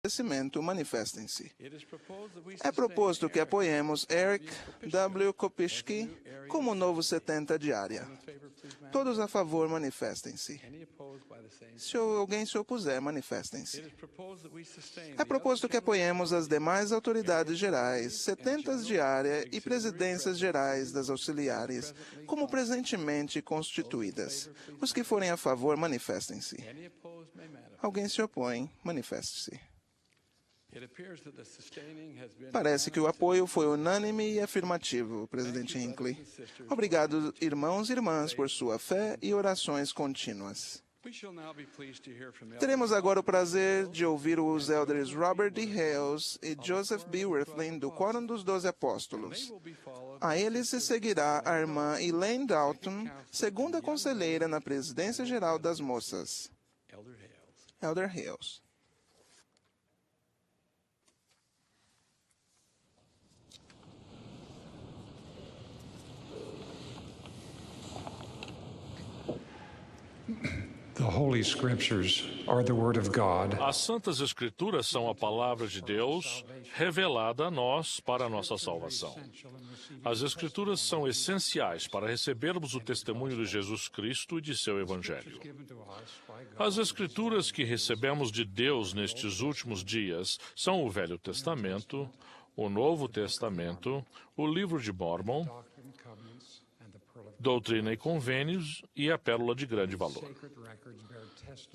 conhecimento, manifestem-se. É proposto que apoiemos Eric W. Kopischke como novo 70 diária. Todos a favor, manifestem-se. Se alguém se opuser, manifestem-se. É proposto que apoiemos as demais autoridades gerais, 70 diária e presidências gerais das auxiliares, como presentemente constituídas. Os que forem a favor, manifestem-se. Alguém se opõe, manifeste-se. Parece que o apoio foi unânime e afirmativo, presidente Hinckley. Obrigado, irmãos e irmãs, por sua fé e orações contínuas. Teremos agora o prazer de ouvir os elders Robert D. Hales e Joseph B. Wirthlin, do Quórum dos 12 Apóstolos. A eles se seguirá a irmã Elaine Dalton, segunda conselheira na Presidência Geral das Moças. Elder Hales. The Holy Scriptures are the Word of God. As Santas Escrituras são a palavra de Deus revelada a nós para a nossa salvação. As Escrituras são essenciais para recebermos o testemunho de Jesus Cristo e de seu Evangelho. As Escrituras que recebemos de Deus nestes últimos dias são o Velho Testamento, o Novo Testamento, o Livro de Mórmon, Doutrina e Convênios e a Pérola de Grande Valor.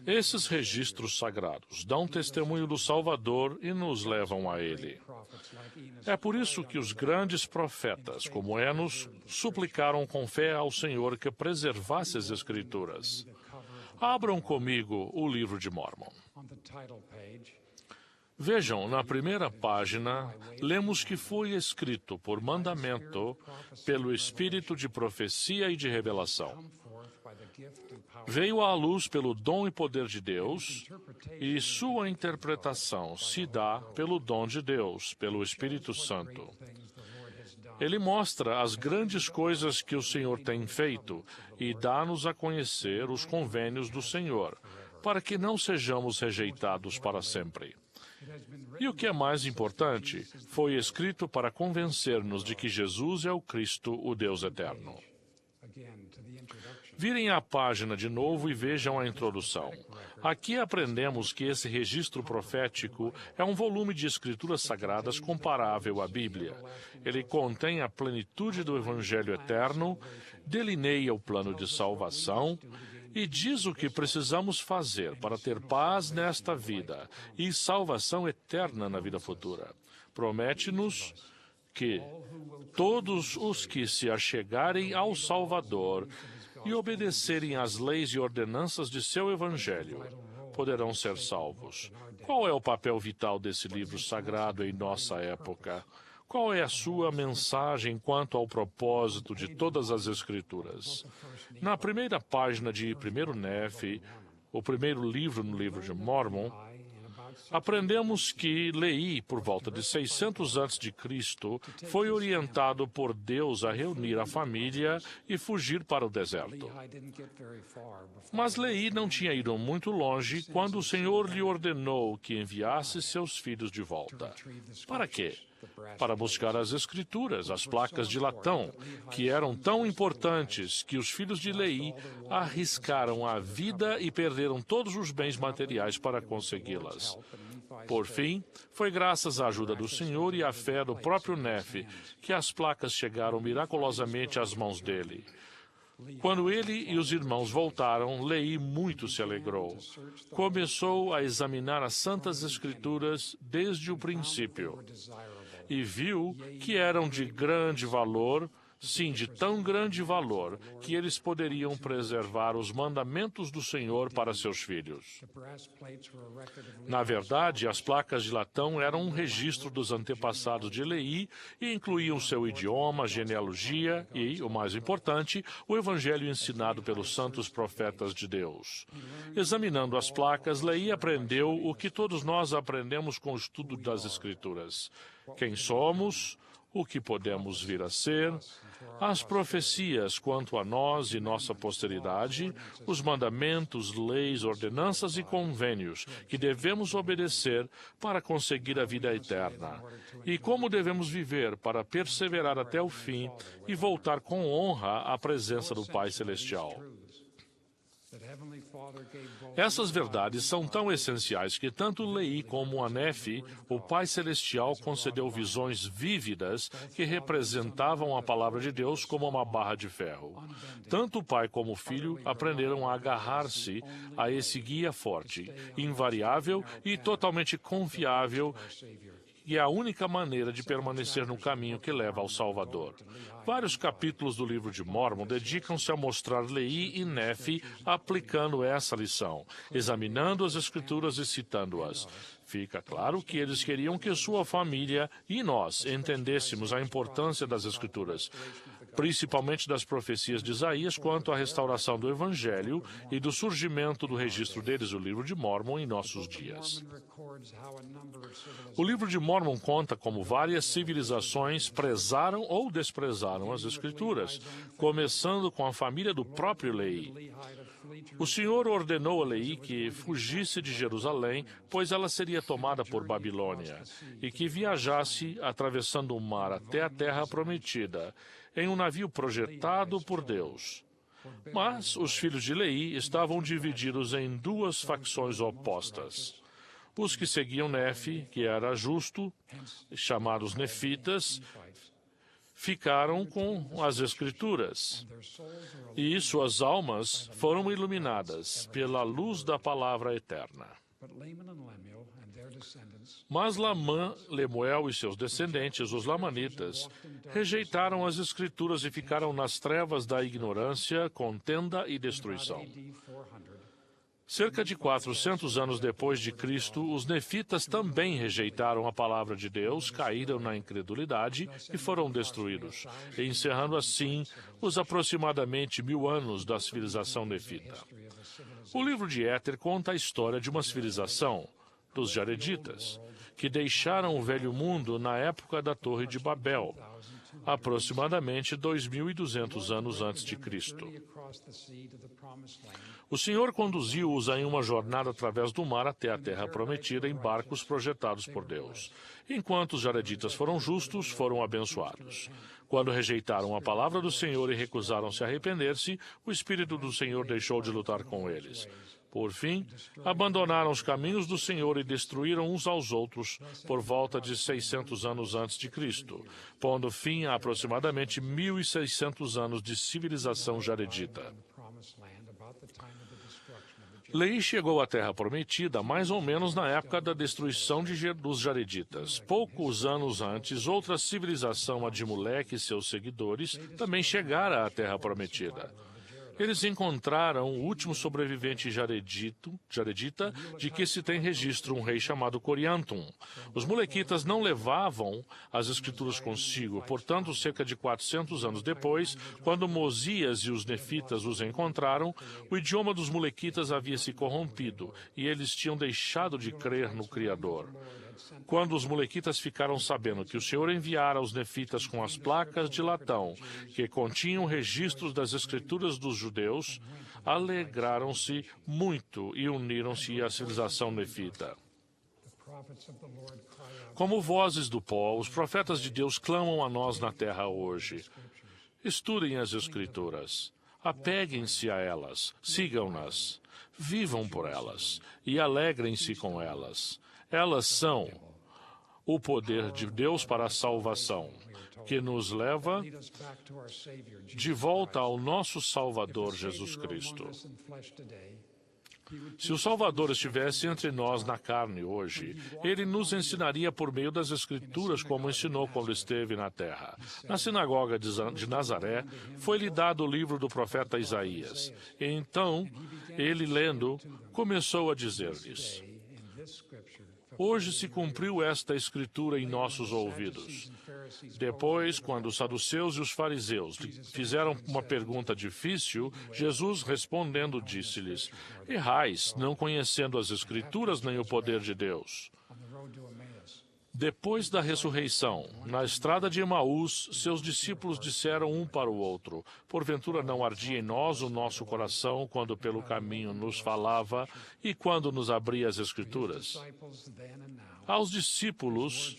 Esses registros sagrados dão testemunho do Salvador e nos levam a Ele. É por isso que os grandes profetas, como Enos, suplicaram com fé ao Senhor que preservasse as Escrituras. Abram comigo o Livro de Mórmon. Vejam, na primeira página, lemos que foi escrito por mandamento pelo Espírito de profecia e de revelação. Veio à luz pelo dom e poder de Deus, e sua interpretação se dá pelo dom de Deus, pelo Espírito Santo. Ele mostra as grandes coisas que o Senhor tem feito e dá-nos a conhecer os convênios do Senhor, para que não sejamos rejeitados para sempre. E o que é mais importante, foi escrito para convencer-nos de que Jesus é o Cristo, o Deus eterno. Virem a página de novo e vejam a introdução. Aqui aprendemos que esse registro profético é um volume de escrituras sagradas comparável à Bíblia. Ele contém a plenitude do Evangelho eterno, delineia o plano de salvação e diz o que precisamos fazer para ter paz nesta vida e salvação eterna na vida futura. Promete-nos que todos os que se achegarem ao Salvador e obedecerem às leis e ordenanças de seu Evangelho poderão ser salvos. Qual é o papel vital desse livro sagrado em nossa época? Qual é a sua mensagem quanto ao propósito de todas as Escrituras? Na primeira página de 1º Nefe, o primeiro livro no livro de Mórmon, aprendemos que Leí, por volta de 600 a.C., foi orientado por Deus a reunir a família e fugir para o deserto. Mas Leí não tinha ido muito longe quando o Senhor lhe ordenou que enviasse seus filhos de volta. Para quê? Para buscar as Escrituras, as placas de latão, que eram tão importantes que os filhos de Leí arriscaram a vida e perderam todos os bens materiais para consegui-las. Por fim, foi graças à ajuda do Senhor e à fé do próprio Nefe que as placas chegaram miraculosamente às mãos dele. Quando ele e os irmãos voltaram, Leí muito se alegrou. Começou a examinar as Santas Escrituras desde o princípio e viu que eram de grande valor, sim, de tão grande valor, que eles poderiam preservar os mandamentos do Senhor para seus filhos. Na verdade, as placas de latão eram um registro dos antepassados de Leí e incluíam seu idioma, genealogia e, o mais importante, o evangelho ensinado pelos santos profetas de Deus. Examinando as placas, Leí aprendeu o que todos nós aprendemos com o estudo das Escrituras: quem somos, o que podemos vir a ser, as profecias quanto a nós e nossa posteridade, os mandamentos, leis, ordenanças e convênios que devemos obedecer para conseguir a vida eterna, e como devemos viver para perseverar até o fim e voltar com honra à presença do Pai Celestial. Essas verdades são tão essenciais que tanto Leí como a Nefe, o Pai Celestial concedeu visões vívidas que representavam a palavra de Deus como uma barra de ferro. Tanto o pai como o filho aprenderam a agarrar-se a esse guia forte, invariável e totalmente confiável, e é a única maneira de permanecer no caminho que leva ao Salvador. Vários capítulos do livro de Mórmon dedicam-se a mostrar Leí e Nefe aplicando essa lição, examinando as Escrituras e citando-as. Fica claro que eles queriam que sua família e nós entendêssemos a importância das Escrituras, principalmente das profecias de Isaías quanto à restauração do Evangelho e do surgimento do registro deles, o livro de Mórmon, em nossos dias. O livro de Mórmon conta como várias civilizações prezaram ou desprezaram as Escrituras, começando com a família do próprio Leí. O Senhor ordenou a Leí que fugisse de Jerusalém, pois ela seria tomada por Babilônia, e que viajasse atravessando o mar até a terra prometida, em um navio projetado por Deus. Mas os filhos de Leí estavam divididos em duas facções opostas. Os que seguiam Nefe, que era justo, chamados nefitas, ficaram com as Escrituras, e suas almas foram iluminadas pela luz da palavra eterna. Mas Lamã, Lemuel e seus descendentes, os lamanitas, rejeitaram as Escrituras e ficaram nas trevas da ignorância, contenda e destruição. Cerca de 400 anos depois de Cristo, os nefitas também rejeitaram a palavra de Deus, caíram na incredulidade e foram destruídos, encerrando assim os aproximadamente 1000 anos da civilização nefita. O livro de Éter conta a história de uma civilização, dos Jareditas, que deixaram o velho mundo na época da Torre de Babel, aproximadamente 2200 anos antes de Cristo. O Senhor conduziu-os em uma jornada através do mar até a terra prometida em barcos projetados por Deus. Enquanto os Jareditas foram justos, foram abençoados. Quando rejeitaram a palavra do Senhor e recusaram-se a arrepender-se, o Espírito do Senhor deixou de lutar com eles. Por fim, abandonaram os caminhos do Senhor e destruíram uns aos outros por volta de 600 anos antes de Cristo, pondo fim a aproximadamente 1600 anos de civilização jaredita. Leí chegou à Terra Prometida mais ou menos na época da destruição dos Jareditas. Poucos anos antes, outra civilização, a de Moleque e seus seguidores, também chegara à Terra Prometida. Eles encontraram o último sobrevivente jaredita de que se tem registro, um rei chamado Coriantum. Os molequitas não levavam as escrituras consigo, portanto, cerca de 400 anos depois, quando Mosias e os nefitas os encontraram, o idioma dos molequitas havia se corrompido e eles tinham deixado de crer no Criador. Quando os molequitas ficaram sabendo que o Senhor enviara os nefitas com as placas de latão que continham registros das escrituras dos judeus, alegraram-se muito e uniram-se à civilização nefita. Como vozes do pó, os profetas de Deus clamam a nós na terra hoje. Estudem as Escrituras, apeguem-se a elas, sigam-nas, vivam por elas e alegrem-se com elas. Elas são o poder de Deus para a salvação, que nos leva de volta ao nosso Salvador Jesus Cristo. Se o Salvador estivesse entre nós na carne hoje, ele nos ensinaria por meio das Escrituras como ensinou quando esteve na terra. Na sinagoga de Nazaré, foi-lhe dado o livro do profeta Isaías. E então, ele lendo, começou a dizer-lhes: hoje se cumpriu esta escritura em nossos ouvidos. Depois, quando os saduceus e os fariseus fizeram uma pergunta difícil, Jesus, respondendo, disse-lhes: errais, não conhecendo as Escrituras nem o poder de Deus. Depois da ressurreição, na estrada de Emaús, seus discípulos disseram um para o outro: porventura não ardia em nós o nosso coração quando pelo caminho nos falava e quando nos abria as Escrituras? Aos discípulos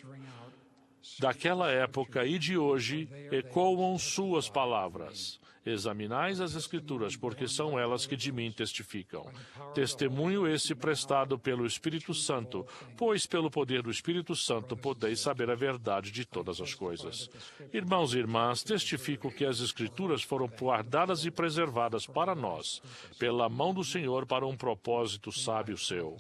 daquela época e de hoje ecoam suas palavras. Examinais as Escrituras, porque são elas que de mim testificam. Testemunho esse prestado pelo Espírito Santo, pois pelo poder do Espírito Santo podeis saber a verdade de todas as coisas. Irmãos e irmãs, testifico que as Escrituras foram guardadas e preservadas para nós, pela mão do Senhor para um propósito sábio seu.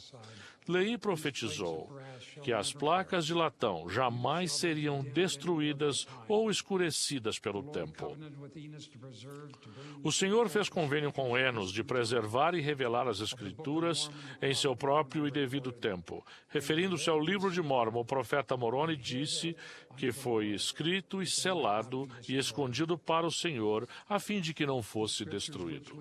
Leí profetizou que as placas de latão jamais seriam destruídas ou escurecidas pelo tempo. O Senhor fez convênio com Enos de preservar e revelar as Escrituras em seu próprio e devido tempo. Referindo-se ao livro de Mórmon, o profeta Moroni disse que foi escrito e selado e escondido para o Senhor, a fim de que não fosse destruído.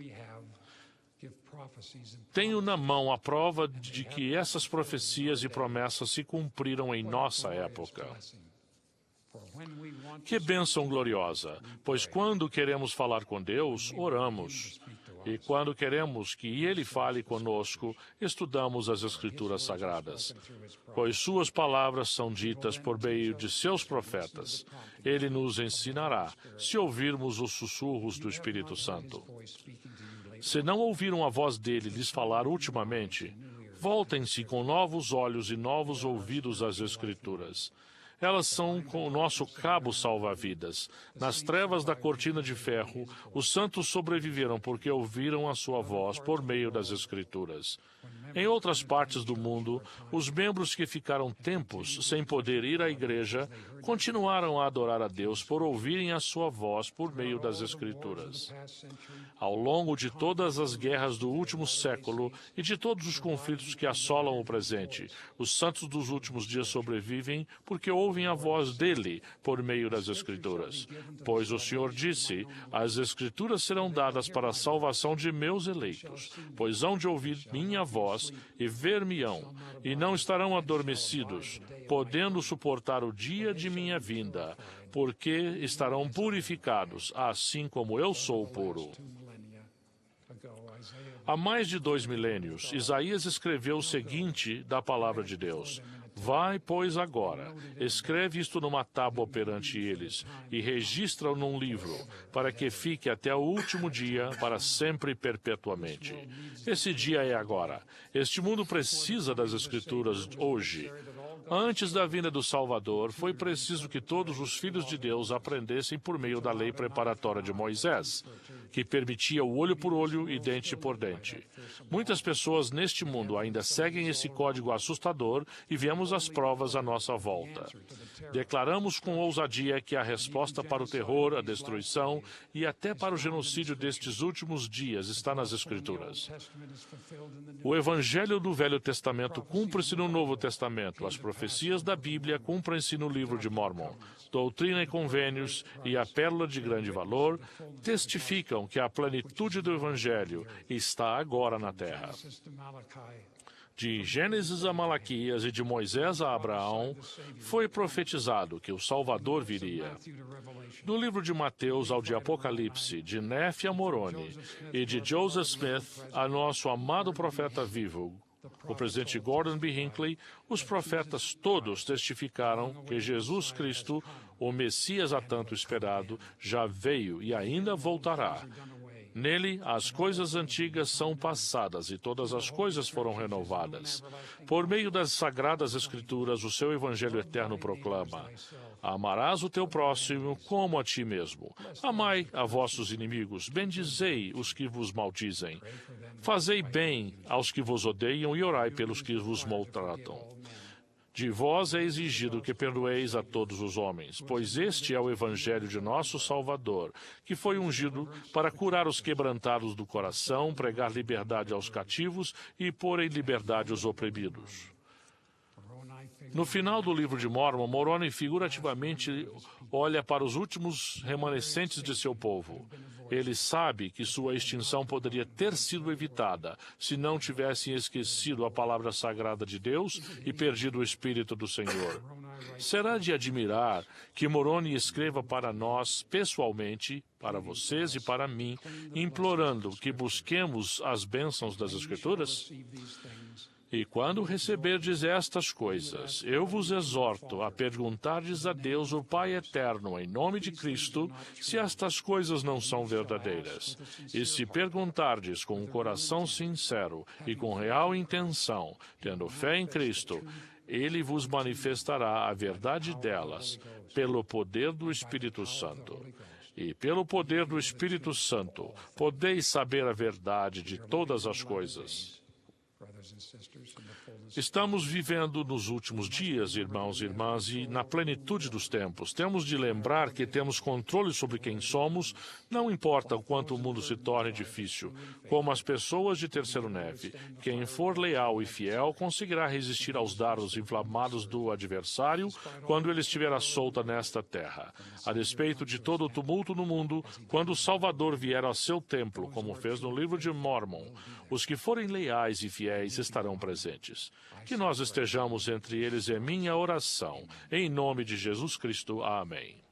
Tenho na mão a prova de que essas profecias e promessas se cumpriram em nossa época. Que bênção gloriosa! Pois quando queremos falar com Deus, oramos. E quando queremos que Ele fale conosco, estudamos as Escrituras Sagradas. Pois suas palavras são ditas por meio de seus profetas. Ele nos ensinará, se ouvirmos os sussurros do Espírito Santo. Se não ouviram a voz dele lhes falar ultimamente, voltem-se com novos olhos e novos ouvidos às Escrituras. Elas são com o nosso cabo salva-vidas. Nas trevas da cortina de ferro, os santos sobreviveram porque ouviram a sua voz por meio das Escrituras. Em outras partes do mundo, os membros que ficaram tempos sem poder ir à igreja continuaram a adorar a Deus por ouvirem a sua voz por meio das Escrituras. Ao longo de todas as guerras do último século e de todos os conflitos que assolam o presente, os santos dos últimos dias sobrevivem porque ouvem a voz dele por meio das Escrituras. Pois o Senhor disse: as Escrituras serão dadas para a salvação de meus eleitos, pois hão de ouvir minha voz e ver-me-ão, e não estarão adormecidos, podendo suportar o dia de minha vinda, porque estarão purificados, assim como eu sou puro. Há mais de 2 milênios, Isaías escreveu o seguinte da palavra de Deus: vai, pois, agora, escreve isto numa tábua perante eles, e registra-o num livro, para que fique até o último dia, para sempre e perpetuamente. Esse dia é agora. Este mundo precisa das Escrituras hoje. Antes da vinda do Salvador, foi preciso que todos os filhos de Deus aprendessem por meio da lei preparatória de Moisés, que permitia o olho por olho e dente por dente. Muitas pessoas neste mundo ainda seguem esse código assustador e vemos as provas à nossa volta. Declaramos com ousadia que a resposta para o terror, a destruição e até para o genocídio destes últimos dias está nas Escrituras. O Evangelho do Velho Testamento cumpre-se no Novo Testamento. As profecias da Bíblia cumprem-se no livro de Mórmon. Doutrina e Convênios e a Pérola de Grande Valor testificam que a plenitude do Evangelho está agora na Terra. De Gênesis a Malaquias e de Moisés a Abraão, foi profetizado que o Salvador viria. Do livro de Mateus ao de Apocalipse, de Nefe a Moroni, e de Joseph Smith a nosso amado profeta vivo, o presidente Gordon B. Hinckley, os profetas todos testificaram que Jesus Cristo, o Messias há tanto esperado, já veio e ainda voltará. Nele, as coisas antigas são passadas e todas as coisas foram renovadas. Por meio das sagradas Escrituras, o seu Evangelho eterno proclama: amarás o teu próximo como a ti mesmo. Amai a vossos inimigos, bendizei os que vos maldizem. Fazei bem aos que vos odeiam e orai pelos que vos maltratam. De vós é exigido que perdoeis a todos os homens, pois este é o Evangelho de nosso Salvador, que foi ungido para curar os quebrantados do coração, pregar liberdade aos cativos e pôr em liberdade os oprimidos. No final do livro de Mórmon, Moroni figurativamente olha para os últimos remanescentes de seu povo. Ele sabe que sua extinção poderia ter sido evitada se não tivessem esquecido a palavra sagrada de Deus e perdido o Espírito do Senhor. Será de admirar que Moroni escreva para nós pessoalmente, para vocês e para mim, implorando que busquemos as bênçãos das Escrituras? E quando receberdes estas coisas, eu vos exorto a perguntardes a Deus, o Pai eterno, em nome de Cristo, se estas coisas não são verdadeiras. E se perguntardes com um coração sincero e com real intenção, tendo fé em Cristo, Ele vos manifestará a verdade delas, pelo poder do Espírito Santo. E pelo poder do Espírito Santo, podeis saber a verdade de todas as coisas. Estamos vivendo nos últimos dias, irmãos e irmãs, e na plenitude dos tempos. Temos de lembrar que temos controle sobre quem somos, não importa o quanto o mundo se torne difícil. Como as pessoas de Terceiro Neve, quem for leal e fiel conseguirá resistir aos dardos inflamados do adversário quando ele estiver à solta nesta terra. A despeito de todo o tumulto no mundo, quando o Salvador vier ao seu templo, como fez no livro de Mórmon, os que forem leais e fiéis estarão presentes. Que nós estejamos entre eles é minha oração. Em nome de Jesus Cristo. Amém.